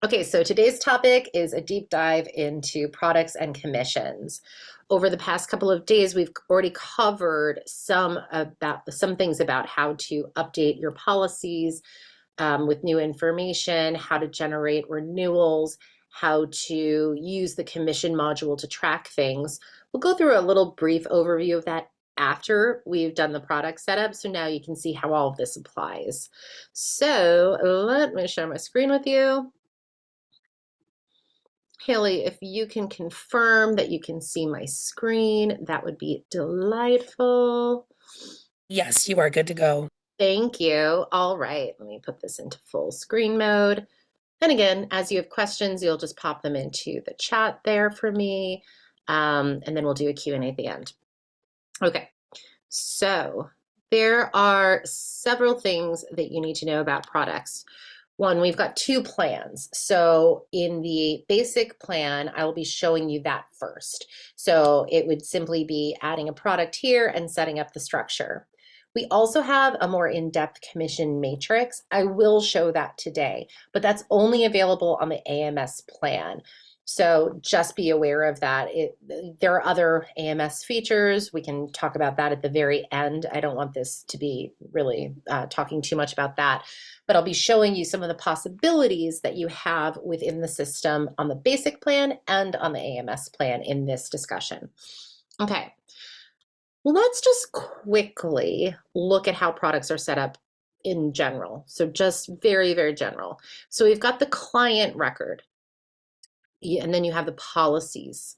Okay, so today's topic is a deep dive into products and commissions. Over the past couple of days, we've already covered some things about how to update your policies with new information, how to generate renewals, how to use the commission module to track things. We'll go through a little brief overview of that after we've done the product setup. So now you can see how all of this applies. So let me share my screen with you. Haley, if you can confirm that you can see my screen, that would be delightful. Yes, you are good to go. Thank you. All right, let me put this into full screen mode. And again, as you have questions, you'll just pop them into the chat there for me. And then we'll do a Q&A at the end. Okay, so there are several things that you need to know about products. One, we've got two plans. So in the basic plan, I will be showing you that first. So it would simply be adding a product here and setting up the structure. We also have a more in-depth commission matrix. I will show that today, but that's only available on the AMS plan. So just be aware of that. There are other AMS features. We can talk about that at the very end. I don't want this to be really talking too much about that, but I'll be showing you some of the possibilities that you have within the system on the basic plan and on the AMS plan in this discussion. Okay, well, let's just quickly look at how products are set up in general. So just very, very general. So we've got the client record, and then you have the policies.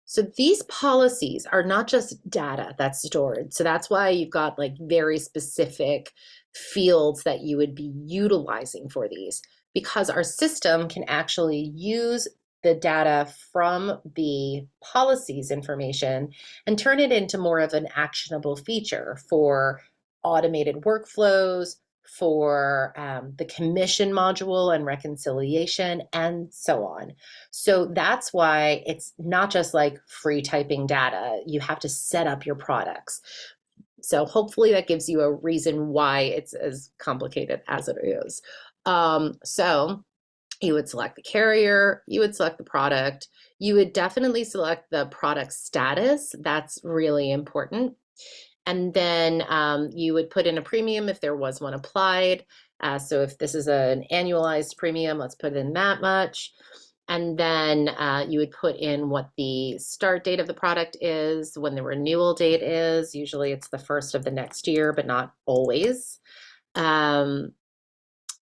So these policies are not just data that's stored. So that's why you've got like very specific fields that you would be utilizing for these, because our system can actually use the data from the policies information and turn it into more of an actionable feature for automated workflows, for the commission module and reconciliation, and so on. So that's why it's not just like free typing data. You have to set up your products. So hopefully that gives you a reason why it's as complicated as it is. So you would select the carrier, you would select the product, you would definitely select the product status. That's really important. And then you would put in a premium if there was one applied. So if this is an annualized premium, let's put in that much. And then you would put in what the start date of the product is, when the renewal date is. Usually it's the first of the next year, but not always. Um,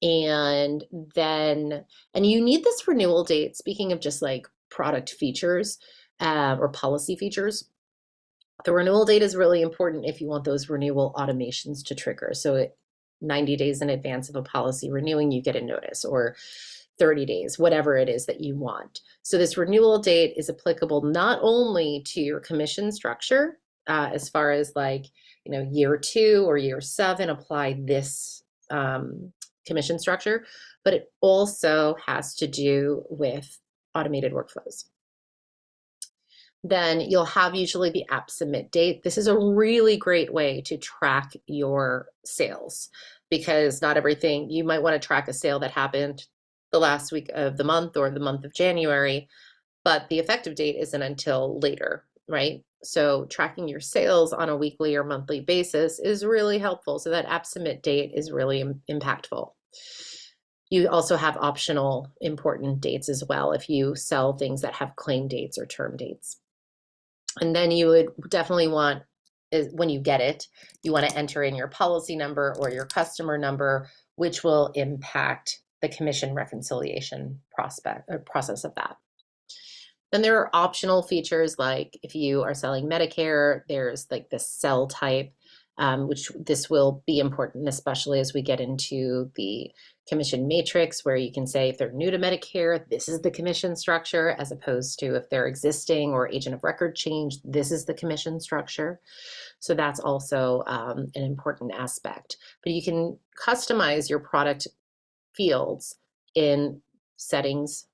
and you need this renewal date, speaking of just like product features or policy features. The renewal date is really important if you want those renewal automations to trigger. So 90 days in advance of a policy renewing, you get a notice, or 30 days, whatever it is that you want. So this renewal date is applicable not only to your commission structure, as far as like, year 2 or year 7, apply this commission structure, but it also has to do with automated workflows. Then you'll have usually the app submit date. This is a really great way to track your sales, because not everything, you might want to track a sale that happened the last week of the month or the month of January, but the effective date isn't until later, right? So tracking your sales on a weekly or monthly basis is really helpful. So that app submit date is really impactful. You also have optional important dates as well if you sell things that have claim dates or term dates. And then you would definitely want, when you get it, you want to enter in your policy number or your customer number, which will impact the commission reconciliation process of that. Then there are optional features, like if you are selling Medicare, there's like the cell type, which this will be important, especially as we get into the commission matrix, where you can say if they're new to Medicare, this is the commission structure, as opposed to if they're existing or agent of record change, this is the commission structure. So that's also an important aspect. But you can customize your product fields in settings,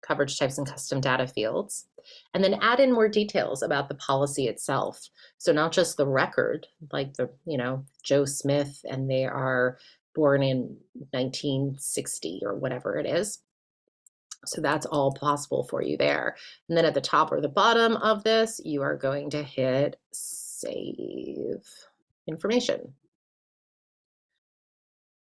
coverage types, and custom data fields, and then add in more details about the policy itself. So not just the record, like Joe Smith, and they are born in 1960 or whatever it is. So that's all possible for you there. And then at the top or the bottom of this, you are going to hit save information.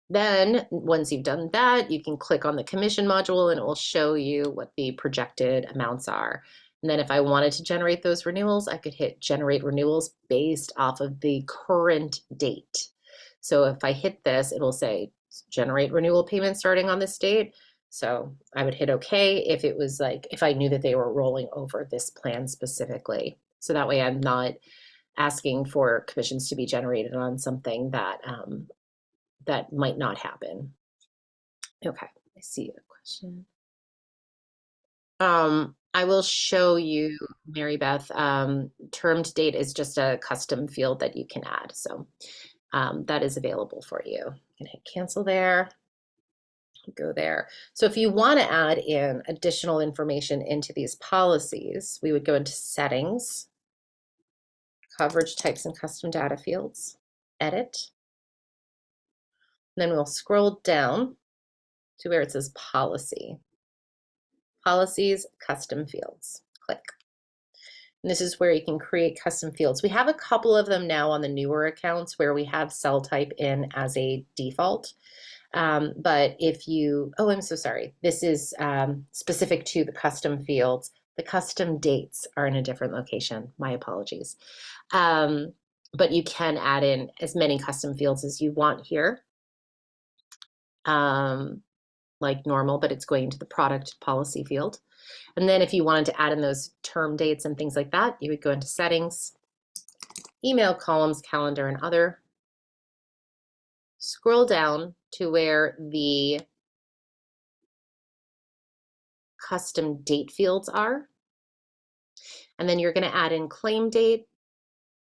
Then once you've done that, you can click on the commission module and it will show you what the projected amounts are. And then if I wanted to generate those renewals, I could hit generate renewals based off of the current date. So if I hit this, it'll say generate renewal payments starting on this date. So I would hit OK if it was like, if I knew that they were rolling over this plan specifically. So that way I'm not asking for commissions to be generated on something that that might not happen. Okay, I see a question. I will show you, Mary Beth. Termed date is just a custom field that you can add. So that is available for you. You can hit cancel there, go there. So if you want to add in additional information into these policies, we would go into settings, coverage types and custom data fields, edit. Then we'll scroll down to where it says policy. Policies, custom fields. Click. And this is where you can create custom fields. We have a couple of them now on the newer accounts where we have cell type in as a default. But if you, oh, I'm so sorry. This is specific to the custom fields. The custom dates are in a different location. My apologies. But you can add in as many custom fields as you want here. Like normal, but it's going to the product policy field. And then if you wanted to add in those term dates and things like that, you would go into settings, email columns, calendar, and other. Scroll down to where the custom date fields are. And then you're going to add in claim date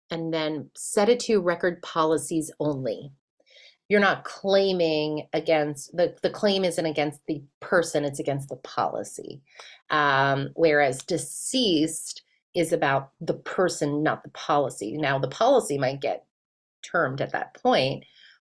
and then set it to record policies only. You're not claiming against, the claim isn't against the person, it's against the policy. Whereas deceased is about the person, not the policy. Now the policy might get termed at that point,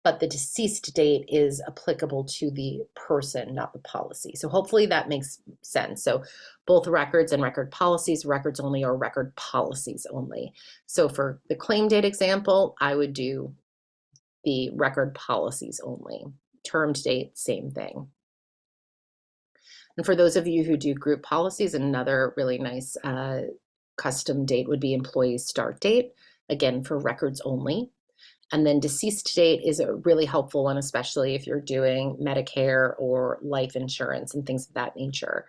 but the deceased date is applicable to the person, not the policy. So hopefully that makes sense. So both records and record policies, records only or record policies only. So for the claim date example, I would do the record policies only. Termed date, same thing. And for those of you who do group policies, another really nice custom date would be employee start date, again for records only. And then deceased date is a really helpful one, especially if you're doing Medicare or life insurance and things of that nature.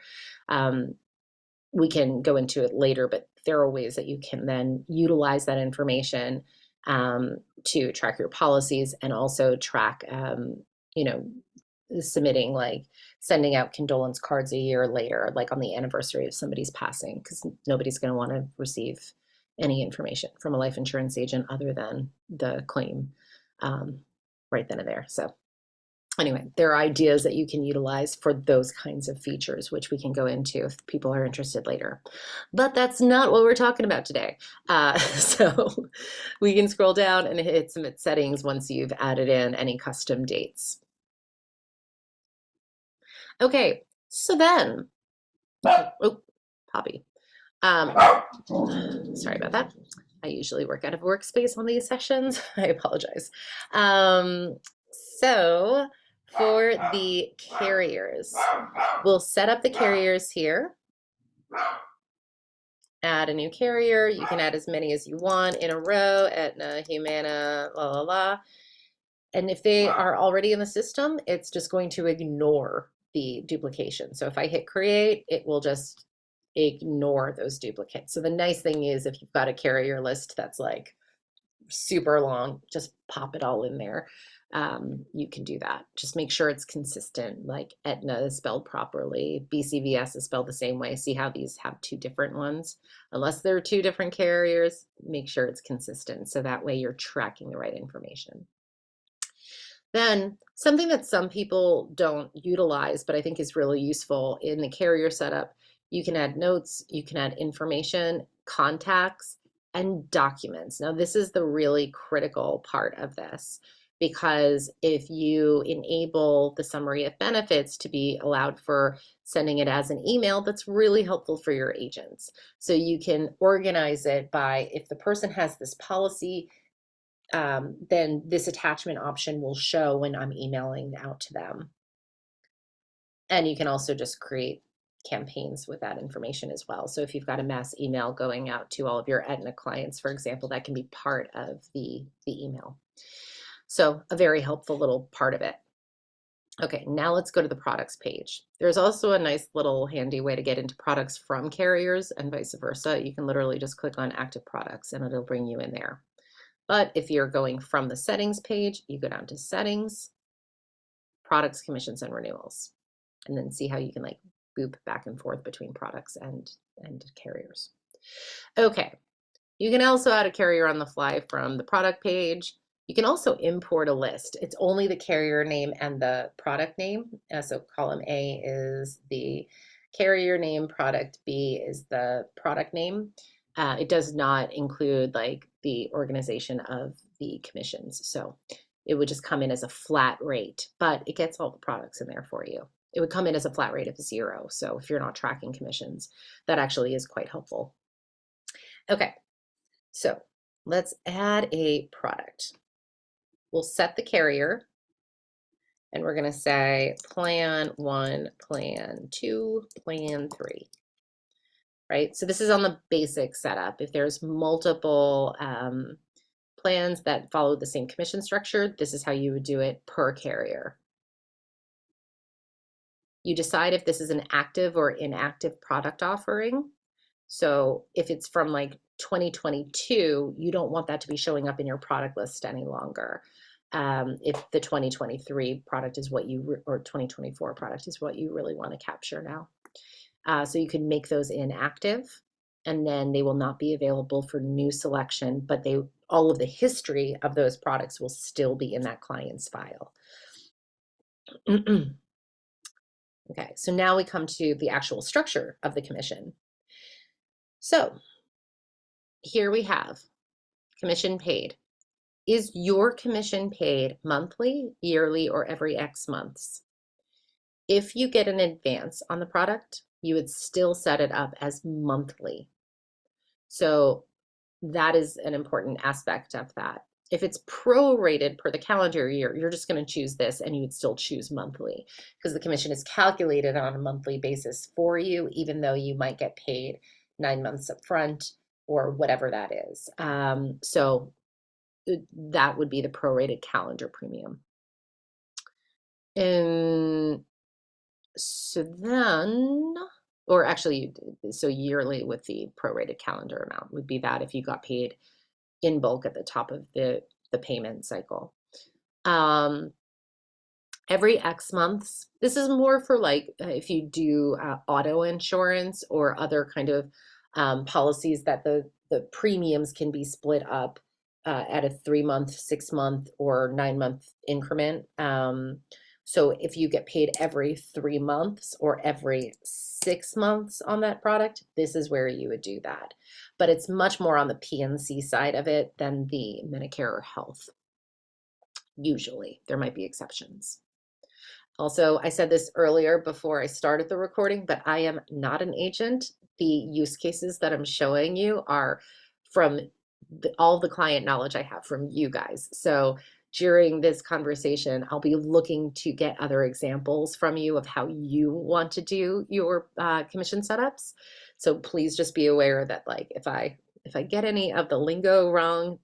We can go into it later, but there are ways that you can then utilize that information to track your policies and also track, you know, submitting, like sending out condolence cards a year later, like on the anniversary of somebody's passing, because nobody's going to want to receive any information from a life insurance agent other than the claim right then and there. So anyway, there are ideas that you can utilize for those kinds of features, which we can go into if people are interested later. But that's not what we're talking about today. So we can scroll down and hit submit settings once you've added in any custom dates. Okay, so then, oh, Poppy. Sorry about that. I usually work out of workspace on these sessions. I apologize. So for the carriers, we'll set up the carriers here. Add a new carrier. You can add as many as you want in a row, Aetna, Humana, la, la, la. And if they are already in the system, it's just going to ignore the duplication. So if I hit create, it will just ignore those duplicates. So the nice thing is if you've got a carrier list that's like super long, just pop it all in there. You can do that. Just make sure it's consistent, like Aetna is spelled properly, BCVS is spelled the same way. See how these have two different ones? Unless they're two different carriers, make sure it's consistent. So that way you're tracking the right information. Then something that some people don't utilize, but I think is really useful in the carrier setup, you can add notes, you can add information, contacts, and documents. Now, this is the really critical part of this. because if you enable the summary of benefits to be allowed for sending it as an email, that's really helpful for your agents. So you can organize it by, if the person has this policy, then this attachment option will show when I'm emailing out to them. And you can also just create campaigns with that information as well. So if you've got a mass email going out to all of your Aetna clients, for example, that can be part of the email. So a very helpful little part of it. Okay, now let's go to the products page. There's also a nice little handy way to get into products from carriers and vice versa. You can literally just click on active products and it'll bring you in there. But if you're going from the settings page, you go down to settings, products, commissions, and renewals, and then see how you can like boop back and forth between products and carriers. Okay, you can also add a carrier on the fly from the product page. You can also import a list. It's only the carrier name and the product name. So column A is the carrier name, product B is the product name. It does not include like the organization of the commissions. So it would just come in as a flat rate, but it gets all the products in there for you. It would come in as a flat rate of 0. So if you're not tracking commissions, that actually is quite helpful. Okay, so let's add a product. We'll set the carrier and we're going to say plan 1, plan 2, plan 3. Right? So this is on the basic setup. If there's multiple plans that follow the same commission structure, this is how you would do it per carrier. You decide if this is an active or inactive product offering. So if it's from like 2022, you don't want that to be showing up in your product list any longer. If the 2023 product is what you, or 2024 product is what you really want to capture now. So you can make those inactive, and then they will not be available for new selection, but all of the history of those products will still be in that client's file. Okay, so now we come to the actual structure of the commission. So here we have commission paid. Is your commission paid monthly, yearly, or every X months? If you get an advance on the product, you would still set it up as monthly. So that is an important aspect of that. If it's prorated per the calendar year, you're just going to choose this and you would still choose monthly because the commission is calculated on a monthly basis for you, even though you might get paid 9 months up front or whatever that is. So that would be the prorated calendar premium. And so then, or actually, so yearly with the prorated calendar amount would be that if you got paid in bulk at the top of the payment cycle. Every X months, this is more for like if you do auto insurance or other kind of policies that the premiums can be split up at a 3-month, 6-month, or 9-month increment. So if you get paid every 3 months or every 6 months on that product, this is where you would do that. But it's much more on the PNC side of it than the Medicare or health. Usually, there might be exceptions. Also, I said this earlier before I started the recording, but I am not an agent. The use cases that I'm showing you are from all the client knowledge I have from you guys. So during this conversation, I'll be looking to get other examples from you of how you want to do your commission setups. So please just be aware that like if I get any of the lingo wrong,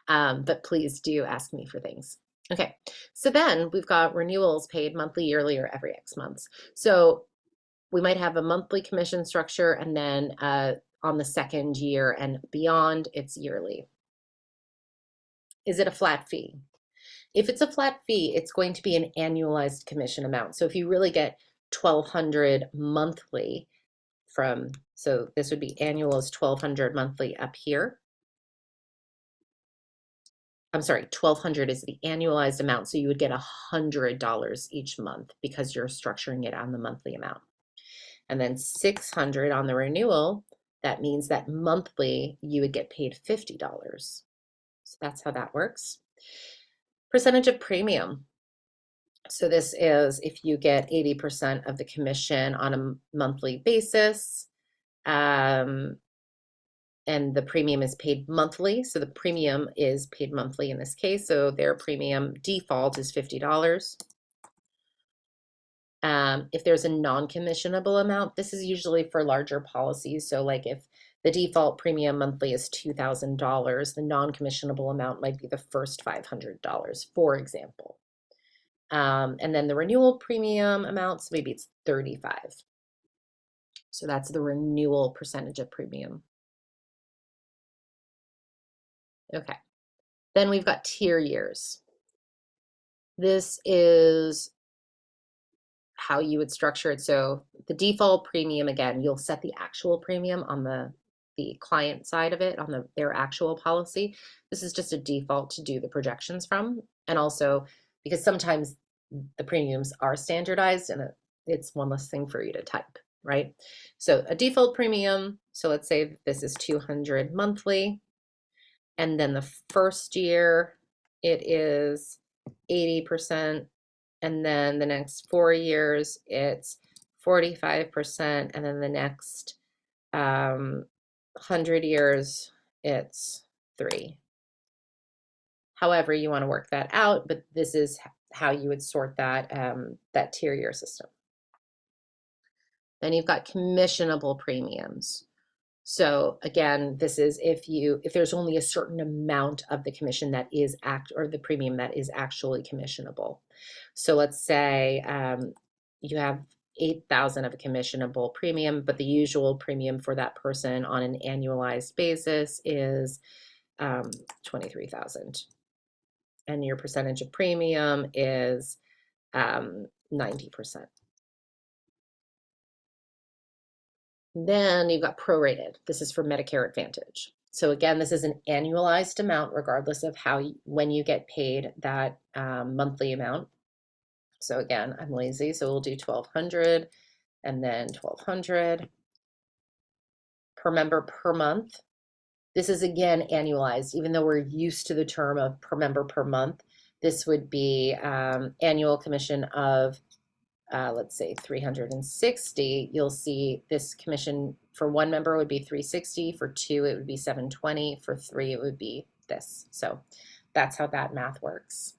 that's on me. But please do ask me for things. Okay, so then we've got renewals paid monthly, yearly, or every X months. So we might have a monthly commission structure, and then on the 2nd year and beyond, it's yearly. Is it a flat fee? If it's a flat fee, it's going to be an annualized commission amount. So if you really get $1,200 monthly so this would be annual is $1,200 monthly up here. I'm sorry, $1,200 is the annualized amount. So you would get $100 each month because you're structuring it on the monthly amount. And then $600 on the renewal, that means that monthly you would get paid $50. So that's how that works. Percentage of premium. So this is if you get 80% of the commission on a monthly basis, and the premium is paid monthly. So the premium is paid monthly in this case. So their premium default is $50. If there's a non-commissionable amount, this is usually for larger policies. So like if the default premium monthly is $2,000, the non-commissionable amount might be the first $500, for example. And then the renewal premium amounts, maybe it's 35. So that's the renewal percentage of premium. Okay. Then we've got tier years. This is how you would structure it. So the default premium, again, you'll set the actual premium on the client side of it, on their actual policy. This is just a default to do the projections from. And also because sometimes the premiums are standardized and it's one less thing for you to type, right? So a default premium, so let's say this is 200 monthly. And then the first year it is 80%. And then the next 4 years, it's 45%. And then the next 100 years, it's 3. However you want to work that out, but this is how you would sort that, that tier year system. Then you've got commissionable premiums. So again, this is if there's only a certain amount of the commission that is or the premium that is actually commissionable. So let's say you have 8,000 of a commissionable premium, but the usual premium for that person on an annualized basis is 23,000, and your percentage of premium is 90%. Then you've got prorated. This is for Medicare Advantage. So again, this is an annualized amount regardless of when you get paid that monthly amount. So again, I'm lazy, so we'll do 1,200 and then 1,200 per member per month. This is again annualized, even though we're used to the term of per member per month. This would be annual commission of let's say 360. You'll see this commission for one member would be 360, for 2 it would be 720, for 3 it would be this. So that's how that math works.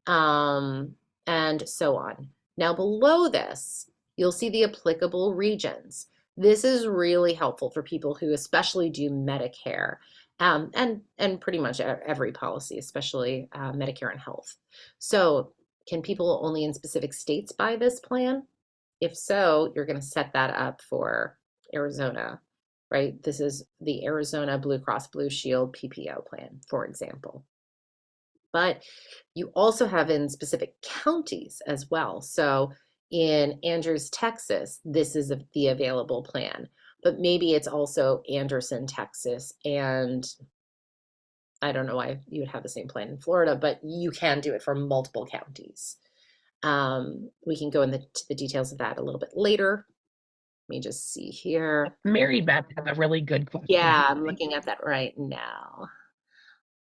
And so on. Now below this, you'll see the applicable regions. This is really helpful for people who especially do Medicare, and pretty much every policy, especially Medicare and health. So can people only in specific states buy this plan? If so, you're going to set that up for Arizona, right? This is the Arizona Blue Cross Blue Shield PPO plan, for example. But you also have in specific counties as well. So in Andrews, Texas, this is the available plan, but maybe it's also Anderson, Texas, and I don't know why you would have the same plan in Florida, but you can do it for multiple counties. We can go into the details of that a little bit later. Let me just see here. Mary Beth has a really good question. Yeah, I'm looking at that right now.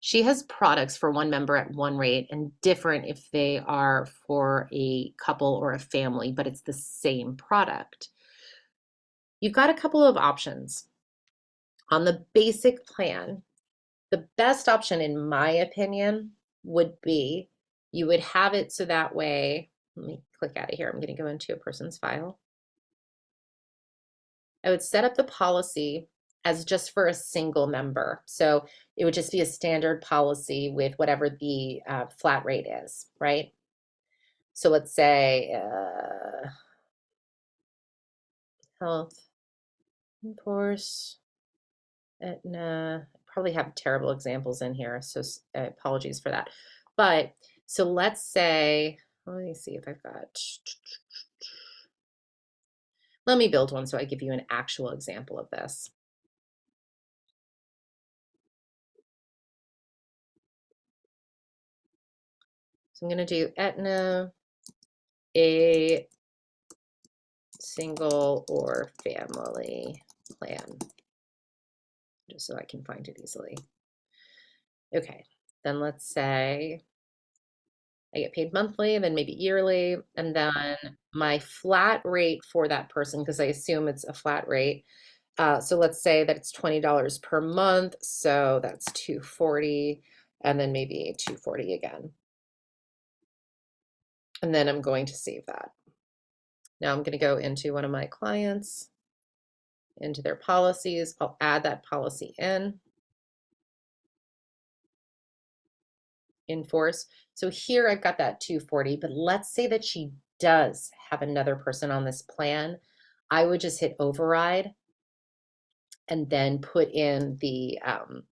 She has products for one member at one rate and different if they are for a couple or a family, but it's the same product. You've got a couple of options. On the basic plan, the best option, in my opinion, would be you would have it so that way, let me click out of here. I'm going to go into a person's file. I would set up the policy as just for a single member. So it would just be a standard policy with whatever the flat rate is, right? So let's say health, of course, Aetna, probably have terrible examples in here, so apologies for that. But so let's say, let me see if I've got, let me build one so I give you an actual example of this. So I'm going to do Aetna, a single or family plan, just so I can find it easily. Okay, Then let's say I get paid monthly, then maybe yearly, and then my flat rate for that person, because I assume it's a flat rate. So let's say that it's $20 per month, so that's 240, and then maybe 240 again. And then I'm going to save that. Now I'm going to go into one of my clients, into their policies. I'll add that policy in force. So here I've got that 240, but let's say that she does have another person on this plan. I would just hit override and then put in the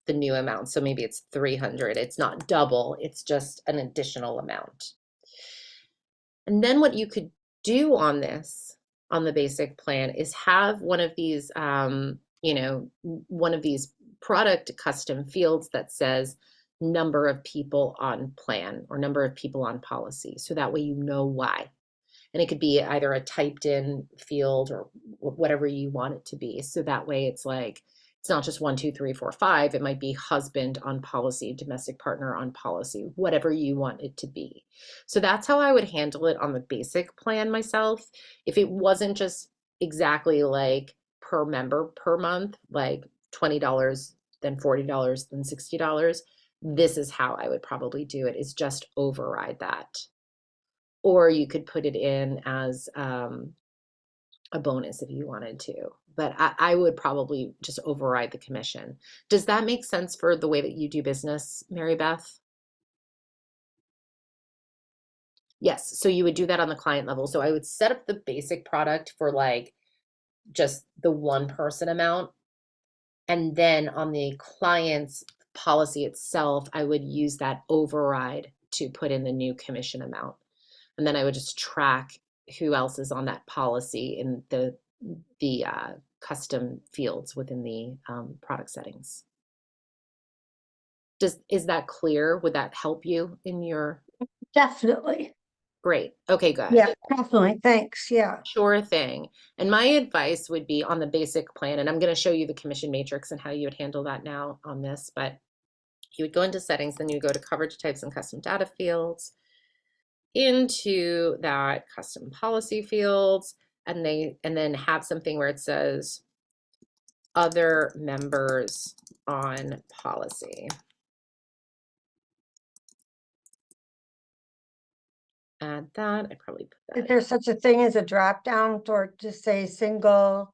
new amount. So maybe it's 300. It's not double, it's just an additional amount. And then what you could do on this, on the basic plan, is have one of these, one of these product custom fields that says number of people on plan or number of people on policy. So that way you know why. And it could be either a typed in field or whatever you want it to be. So that way it's like, it's not just 1, 2, 3, 4, 5. It might be husband on policy, domestic partner on policy, whatever you want it to be. So that's how I would handle it on the basic plan myself. If it wasn't just exactly like per member per month, like $20, then $40, then $60, this is how I would probably do it, is just override that. Or you could put it in as a bonus if you wanted to. But I would probably just override the commission. Does that make sense for the way that you do business, Mary Beth? Yes, so you would do that on the client level. So I would set up the basic product for like just the one person amount. And then on the client's policy itself, I would use that override to put in the new commission amount. And then I would just track who else is on that policy in the custom fields within the product settings. Is that clear? Would that help you in your? Definitely. Great. Okay, good. Yeah, definitely. Thanks. Yeah. Sure thing. And my advice would be on the basic plan, and I'm going to show you the commission matrix and how you would handle that now on this, but you would go into settings, then you go to coverage types and custom data fields, into that custom policy fields, and then have something where it says other members on policy. Add that. I probably put that. Is there such a thing as a drop down or to say single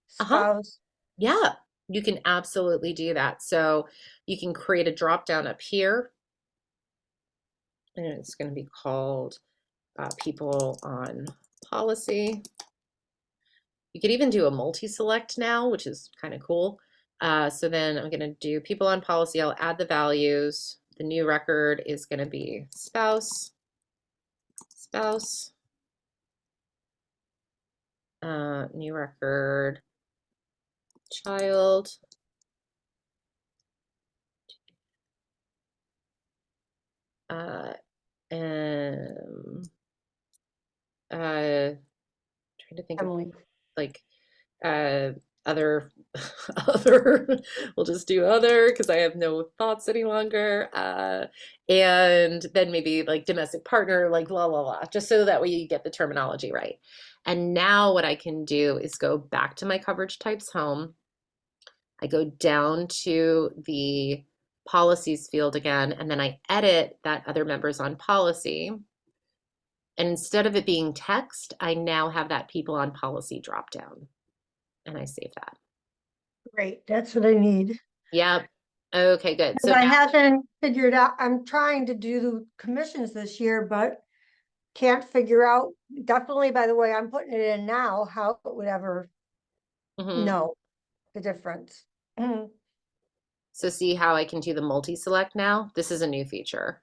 spouse? Yeah, you can absolutely do that. So you can create a drop down up here, and it's going to be called people on policy. You could even do a multi-select now, which is kind of cool. So then I'm going to do people on policy. I'll add the values. The new record is going to be spouse, new record, child, and trying to think Emily. of like other other, we'll just do other because I have no thoughts any longer, and then maybe like domestic partner, like blah blah blah, just so that way you get the terminology right. And now what I can do is go back to my coverage types home. I go down to the policies field again, and then I edit that other members on policy. And instead of it being text, I now have that people on policy drop down, and I save that. Great. That's what I need. Yep. Okay, good. So I now, haven't figured out, I'm trying to do commissions this year, but can't figure out, definitely by the way I'm putting it in now, how it would ever know the difference. so see how I can do the multi-select now? This is a new feature.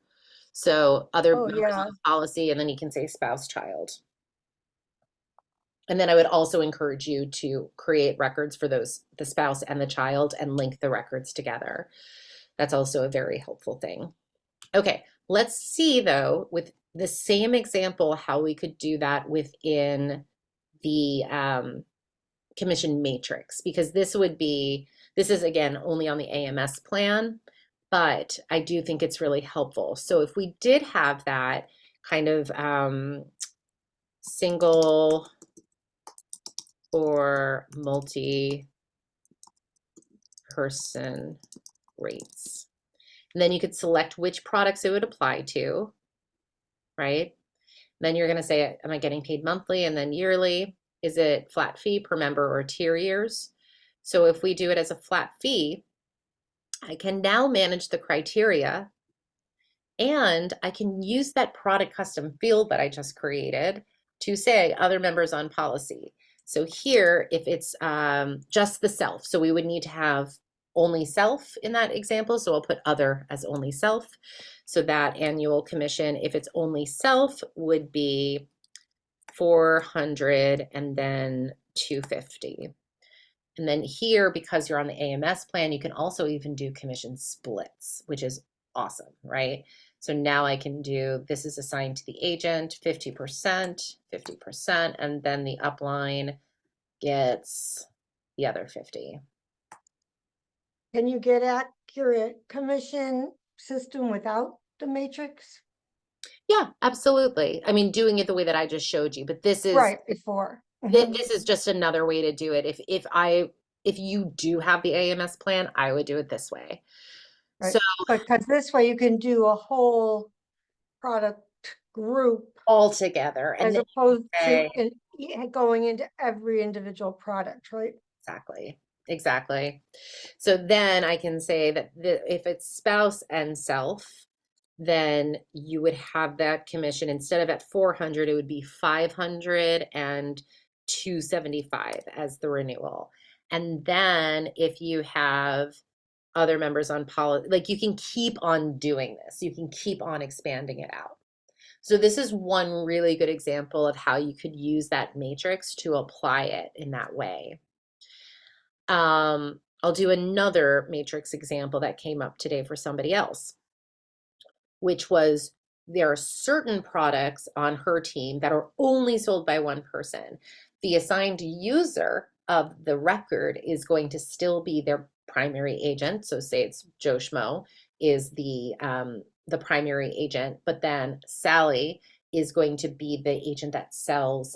So other Oh, members yeah. on policy, and then you can say spouse, child. And then I would also encourage you to create records for those, the spouse and the child, and link the records together. That's also a very helpful thing. Okay, let's see though, with the same example, how we could do that within the commission matrix, because this is again only on the AMS plan, but I do think it's really helpful. So if we did have that kind of single or multi-person rates, and then you could select which products it would apply to, right? Then you're going to say, am I getting paid monthly and then yearly? Is it flat fee per member or tier years? So if we do it as a flat fee, I can now manage the criteria, and I can use that product custom field that I just created to say other members on policy. So here, if it's just the self, so we would need to have only self in that example. So I'll put other as only self. So that annual commission, if it's only self, would be 400 and then 250. And then here, because you're on the AMS plan, you can also even do commission splits, which is awesome, right? So now I can do, this is assigned to the agent, 50%, 50%, and then the upline gets the other 50. Can you get accurate commission system without the matrix? Yeah, absolutely. I mean, doing it the way that I just showed you, but this is Right, before. Mhm. this is just another way to do it. If you do have the AMS plan, I would do it this way. Right. So But because this way you can do a whole product group all together, and as then opposed to say, going into every individual product, right? exactly, exactly. So then I can say that if it's spouse and self, then you would have that commission instead of at 400, it would be 500 and 275 as the renewal. And then if you have other members on policy, like you can keep on doing this, you can keep on expanding it out. So this is one really good example of how you could use that matrix to apply it in that way. I'll do another matrix example that came up today for somebody else, which was there are certain products on her team that are only sold by one person. The assigned user of the record is going to still be their primary agent. So say it's Joe Schmo is the primary agent, but then Sally is going to be the agent that sells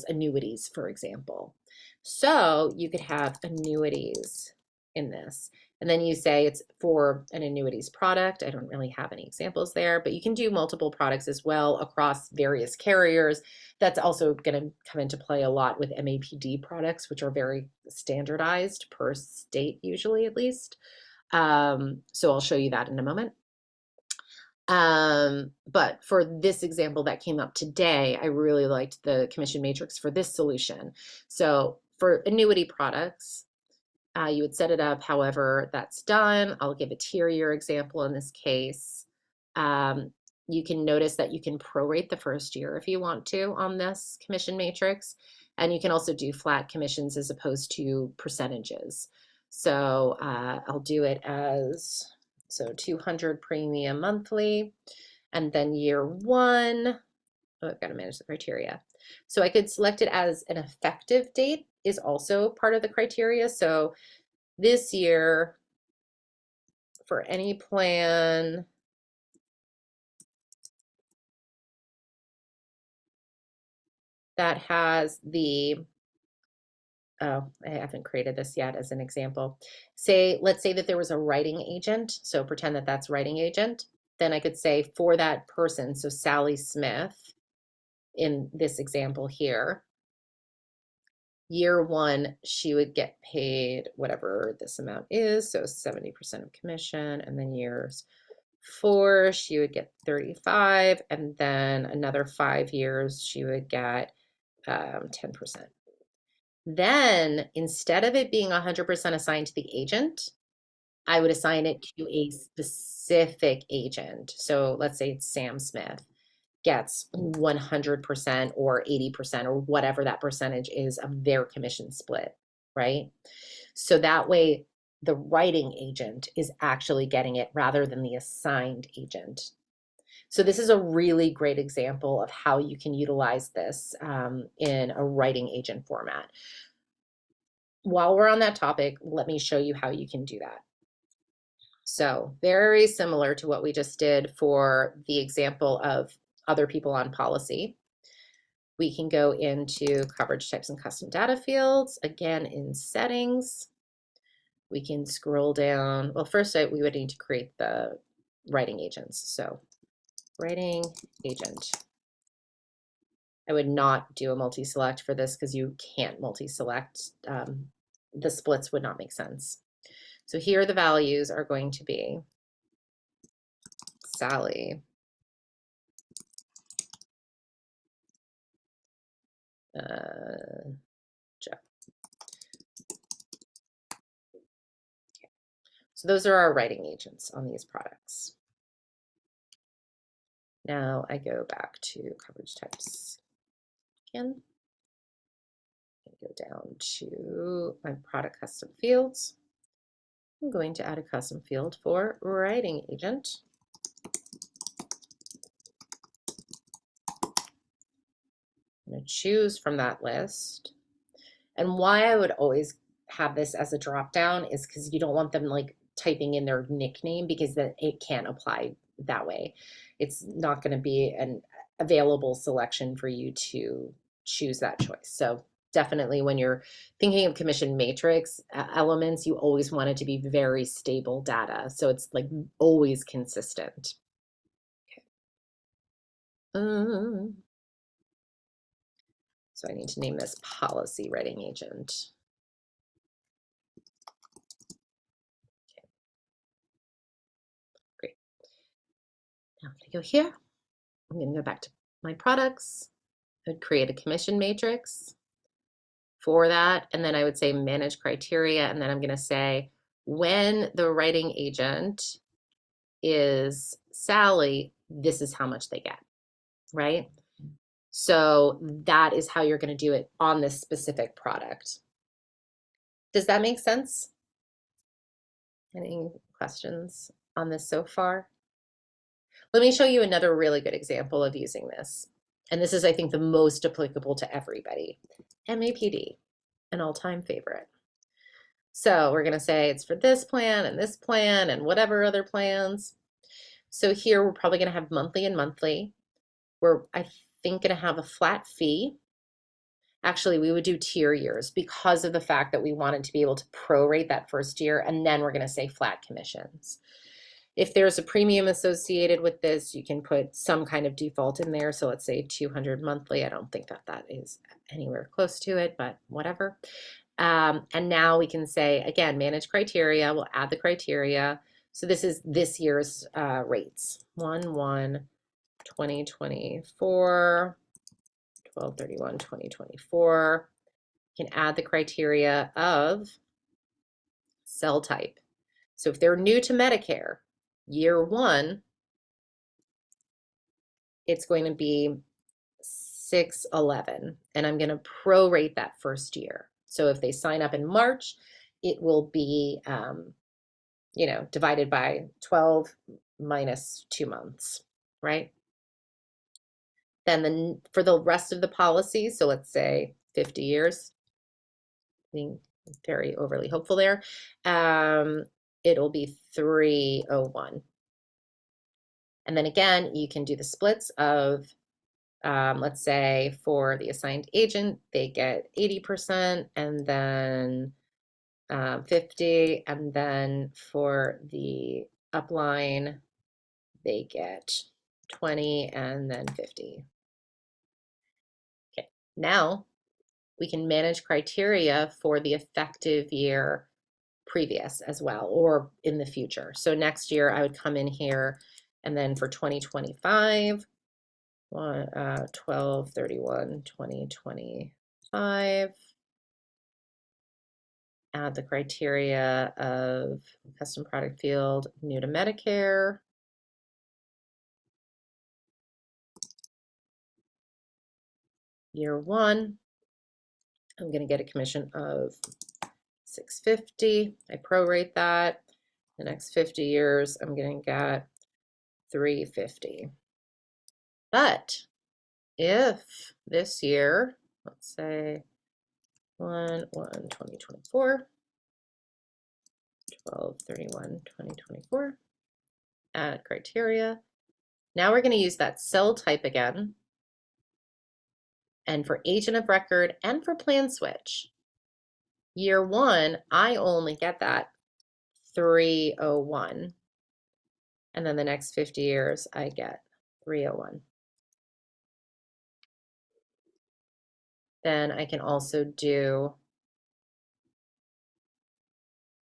annuities, for example. So you could have annuities in this. And then you say it's for an annuities product. I don't really have any examples there, but you can do multiple products as well across various carriers. That's also going to come into play a lot with MAPD products, which are very standardized per state, usually at least. So I'll show you that in a moment. But for this example that came up today, I really liked the commission matrix for this solution. So for annuity products, you would set it up however that's done. I'll give a tier year example in this case. You can notice that you can prorate the first year if you want to on this commission matrix. And you can also do flat commissions as opposed to percentages. So I'll do it as, so 200 premium monthly, and then year one, oh, I've got to manage the criteria. So I could select it as an effective date is also part of the criteria. So this year, for any plan that has the, oh, I haven't created this yet as an example. Let's say that there was a writing agent. So pretend that that's writing agent. Then I could say for that person, so Sally Smith, in this example here, year one, she would get paid whatever this amount is, so 70% of commission, and then years 4, she would get 35, and then another 5 years, she would get 10%. Then instead of it being 100% assigned to the agent, I would assign it to a specific agent. So let's say it's Sam Smith gets 100% or 80% or whatever that percentage is of their commission split, right? So that way the writing agent is actually getting it rather than the assigned agent. So this is a really great example of how you can utilize this in a writing agent format. While we're on that topic, let me show you how you can do that. So very similar to what we just did for the example of other people on policy. We can go into coverage types and custom data fields, again in settings. We can scroll down. Well, first we would need to create the writing agents. So writing agent. I would not do a multi-select for this because you can't multi-select. The splits would not make sense. So here the values are going to be Sally, Jeff. Okay. So those are our writing agents on these products. Now I go back to coverage types again. Go down to my product custom fields. I'm going to add a custom field for writing agent. I'm going to choose from that list. And why I would always have this as a drop down is because you don't want them like typing in their nickname, because then it can't apply that way. It's not going to be an available selection for you to choose that choice. So definitely when you're thinking of commission matrix elements, you always want it to be very stable data. So it's like always consistent. Okay. So I need to name this policy writing agent. Okay. Great. Now I'm going to go here. I'm going to go back to my products. I would create a commission matrix for that. And then I would say manage criteria. And then I'm going to say when the writing agent is Sally, this is how much they get, right? So that is how you're going to do it on this specific product. Does that make sense? Any questions on this so far? Let me show you another really good example of using this. And this is, I think, the most applicable to everybody. MAPD, an all-time favorite. So we're going to say it's for this plan and whatever other plans. So here we're probably going to have monthly and monthly. We're, I think, going to have a flat fee. Actually, we would do tier years because of the fact that we wanted to be able to prorate that first year, and then we're going to say flat commissions. If there's a premium associated with this, you can put some kind of default in there. So let's say 200 monthly. I don't think that that is anywhere close to it, but whatever. And now we can say, again, manage criteria. We'll add the criteria. So this is this year's rates. 1/1/2024, 12/31/2024. You can add the criteria of cell type. So if they're new to Medicare, year one, it's going to be 6/11, and I'm going to prorate that first year. So if they sign up in March, it will be, divided by 12 minus 2 months, right? Then for the rest of the policy, so let's say 50 years, being very overly hopeful there, it'll be 3/01. And then again, you can do the splits of, let's say for the assigned agent, they get 80% and then 50, and then for the upline, they get 20 and then 50. Okay, now we can manage criteria for the effective year previous as well, or in the future. So next year I would come in here, and then for 2025, 12/31/2025, add the criteria of custom product field, new to Medicare. Year one, I'm going to get a commission of $650. I prorate that. The next 50 years, I'm going to get $350. But if this year, let's say 1/1/2024, 12/31/2024. Add criteria. Now we're going to use that cell type again. And for agent of record and for plan switch, year one, I only get that 301. And then the next 50 years, I get 301. Then I can also do,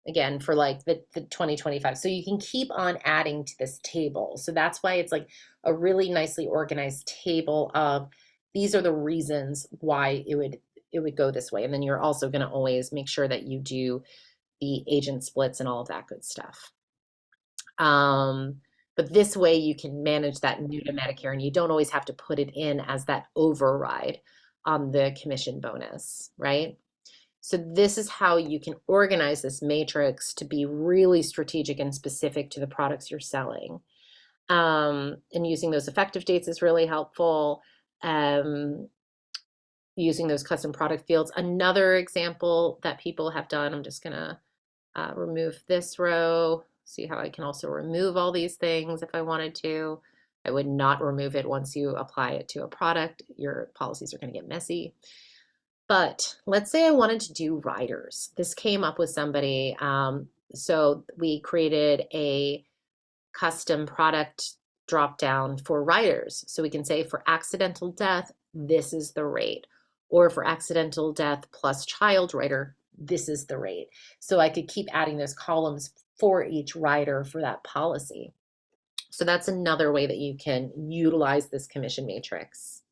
again, for like the 2025. So you can keep on adding to this table. So that's why it's like a really nicely organized table of these are the reasons why it would go this way. And then you're also going to always make sure that you do the agent splits and all of that good stuff. But this way you can manage that new to Medicare, and you don't always have to put it in as that override on the commission bonus, right? So this is how you can organize this matrix to be really strategic and specific to the products you're selling. And using those effective dates is really helpful. Using those custom product fields. Another example that people have done, I'm just gonna remove this row, see how I can also remove all these things if I wanted to. I would not remove it once you apply it to a product. Your policies are going to get messy. But let's say I wanted to do riders. This came up with somebody. So we created a custom product drop down for riders. So we can say for accidental death, this is the rate. Or for accidental death plus child rider, this is the rate. So I could keep adding those columns for each rider for that policy. So that's another way that you can utilize this commission matrix.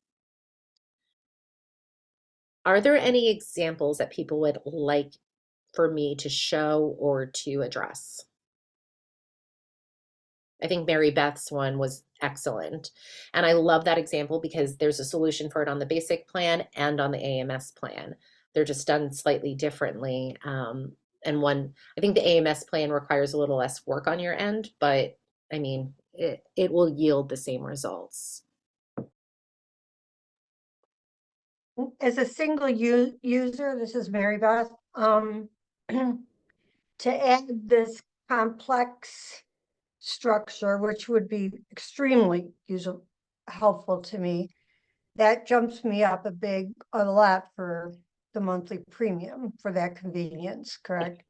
Are there any examples that people would like for me to show or to address? I think Mary Beth's one was excellent. And I love that example because there's a solution for it on the basic plan and on the AMS plan. They're just done slightly differently. And one, I think the AMS plan requires a little less work on your end, but I mean, it will yield the same results. As a single user, this is Mary Beth, to add this complex structure, which would be extremely helpful to me, that jumps me up a lot for the monthly premium for that convenience, correct?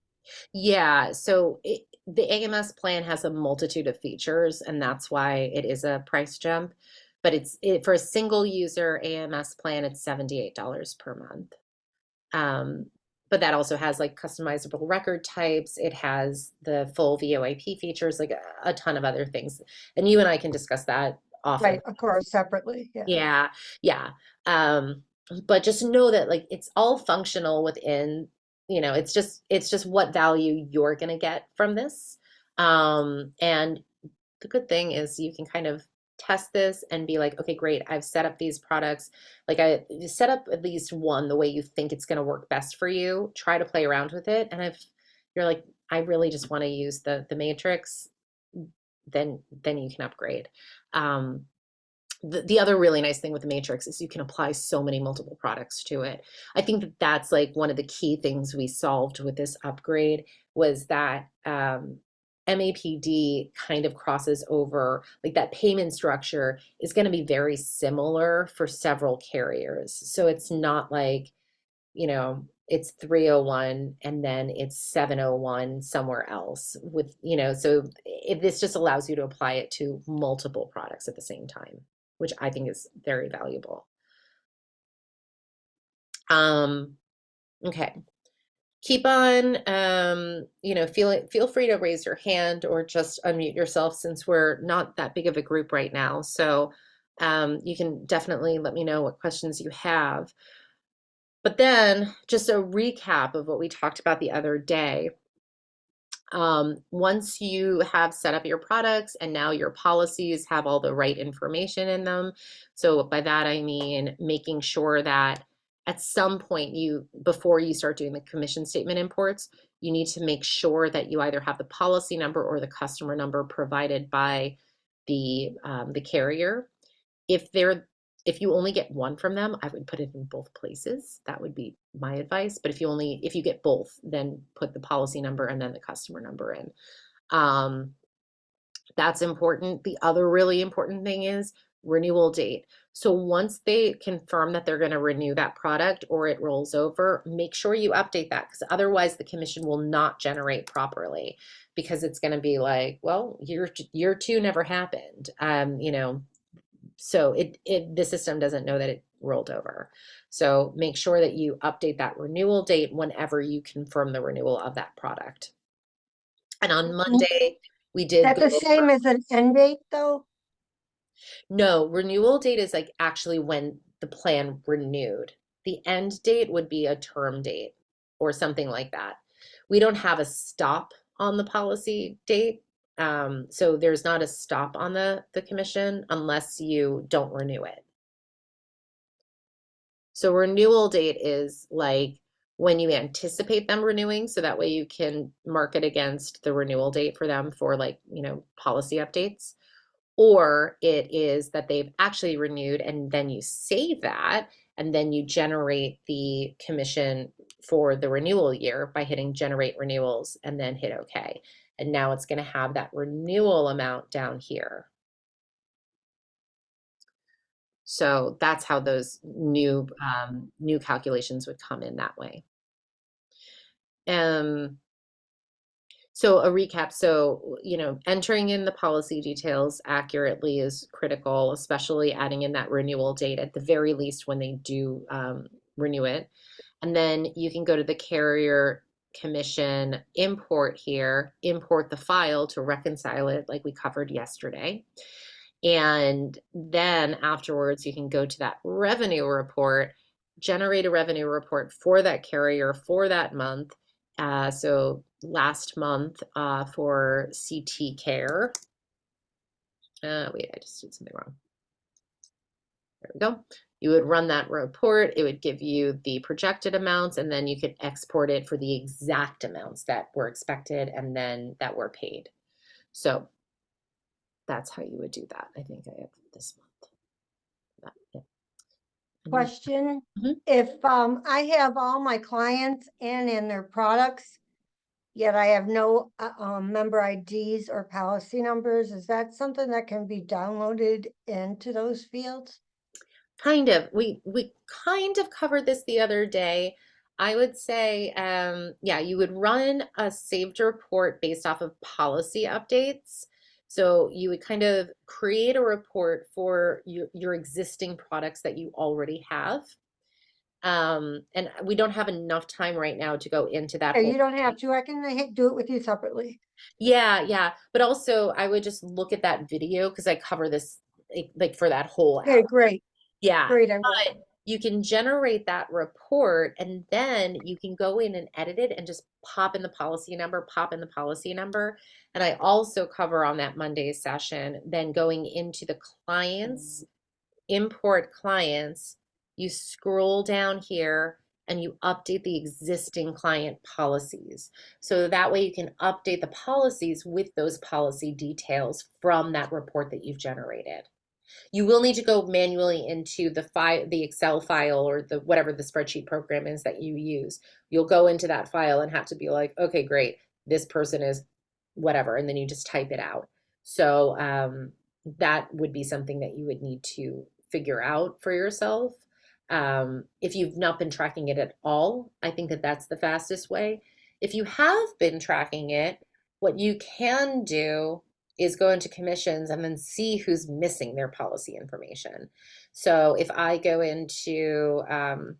Yeah, so the AMS plan has a multitude of features, and that's why it is a price jump. But for a single user AMS plan, it's $78 per month. But that also has like customizable record types. It has the full VoIP features, like a ton of other things. And you and I can discuss that often. Right, of course, separately. Yeah. Yeah. But just know that like it's all functional within, it's just what value you're gonna get from this. And the good thing is you can kind of test this and be like, okay, great, I've set up these products. Like I set up at least one the way you think it's going to work best for you. Try to play around with it. And if you're like, I really just want to use the matrix, then you can upgrade. The other really nice thing with the matrix is you can apply so many multiple products to it. I think that that's like one of the key things we solved with this upgrade was that MAPD kind of crosses over, like that payment structure is going to be very similar for several carriers. So it's not like, it's 301 and then it's 701 somewhere else with, so this just allows you to apply it to multiple products at the same time, which I think is very valuable. Okay. Keep on, feel free to raise your hand or just unmute yourself since we're not that big of a group right now. So you can definitely let me know what questions you have. But then just a recap of what we talked about the other day. Once you have set up your products and now your policies have all the right information in them. So by that, I mean, making sure that at some point before you start doing the commission statement imports, you need to make sure that you either have the policy number or the customer number provided by the carrier. If they're If you only get one from them, I would put it in both places. That would be my advice. But if you get both, then put the policy number and then the customer number in. That's important. The other really important thing is renewal date. So once they confirm that they're going to renew that product or it rolls over, make sure you update that, because otherwise the commission will not generate properly, because it's going to be like, well, year two never happened. So the system doesn't know that it rolled over. So make sure that you update that renewal date whenever you confirm the renewal of that product. And on Monday, we did That's go the same as an end date though? No, renewal date is like actually when the plan renewed. The end date would be a term date or something like that. We don't have a stop on the policy date. So there's not a stop on the commission unless you don't renew it. So renewal date is like when you anticipate them renewing, so that way you can mark it against the renewal date for them for, like, policy updates. Or it is that they've actually renewed, and then you save that, and then you generate the commission for the renewal year by hitting generate renewals and then hit OK. And now it's going to have that renewal amount down here. So that's how those new calculations would come in that way. So a recap. So, entering in the policy details accurately is critical, especially adding in that renewal date at the very least when they do renew it. And then you can go to the carrier commission import here, import the file to reconcile it like we covered yesterday. And then afterwards, you can go to that revenue report, generate a revenue report for that carrier for that month. So last month for CT Care. Wait, I just did something wrong. There we go. You would run that report. It would give you the projected amounts, and then you could export it for the exact amounts that were expected and then that were paid. So that's how you would do that. I think I have this month. Yeah. Question, Mhm. if I have all my clients in their products, yet I have no member IDs or policy numbers, is that something that can be downloaded into those fields? Kind of. We kind of covered this the other day. I would say, yeah, you would run a saved report based off of policy updates. So you would kind of create a report for your existing products that you already have. And we don't have enough time right now to go into that Hey, whole you don't have thing. to. I can do it with you separately. Yeah. But also I would just look at that video because I cover this like for that whole Okay, hour. great. Yeah. Great, I will. But you can generate that report, and then you can go in and edit it and just pop in the policy number, pop in the policy number. And I also cover on that Monday session, then going into the clients, import clients, you scroll down here and you update the existing client policies. So that way you can update the policies with those policy details from that report that you've generated. You will need to go manually into the Excel file or the whatever the spreadsheet program is that you use. You'll go into that file and have to be like, okay, great, this person is whatever, and then you just type it out. So that would be something that you would need to figure out for yourself. If you've not been tracking it at all, I think that that's the fastest way. If you have been tracking it, what you can do is go into commissions and then see who's missing their policy information. So if I go into, I'm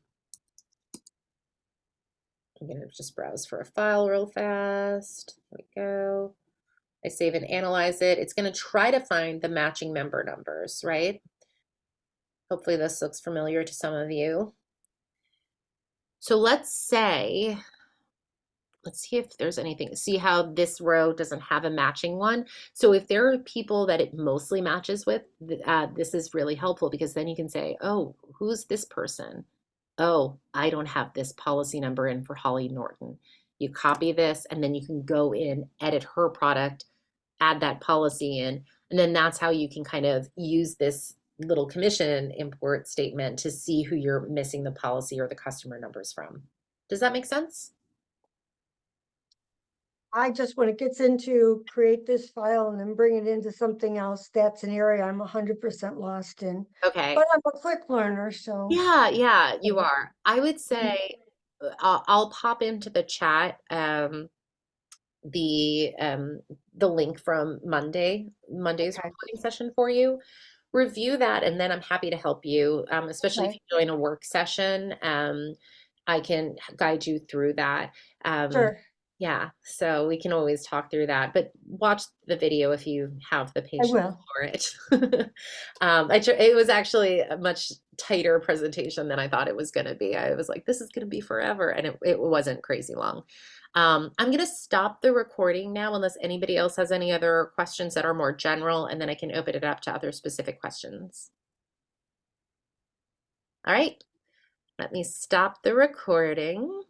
going to just browse for a file real fast. Here we go. I save and analyze it. It's going to try to find the matching member numbers, right? Hopefully this looks familiar to some of you. So let's say, let's see if there's anything. See how this row doesn't have a matching one? So if there are people that it mostly matches with, this is really helpful, because then you can say, oh, who's this person? Oh, I don't have this policy number in for Holly Norton. You copy this, and then you can go in, edit her product, add that policy in, and then that's how you can kind of use this little commission import statement to see who you're missing the policy or the customer numbers from. Does that make sense? I just, when it gets into create this file and then bring it into something else, that's an area I'm 100% lost in. Okay. But I'm a quick learner, so. Yeah, you are. I would say I'll pop into the chat the link from Monday's Okay. recording session for you. Review that, and then I'm happy to help you, especially if Okay. you join a work session. I can guide you through that. Sure, Yeah, so we can always talk through that, but watch the video if you have the I patience will. for it. It was actually a much tighter presentation than I thought it was going to be. I was like, this is going to be forever, and it wasn't crazy long. I'm going to stop the recording now unless anybody else has any other questions that are more general, and then I can open it up to other specific questions. All right, let me stop the recording.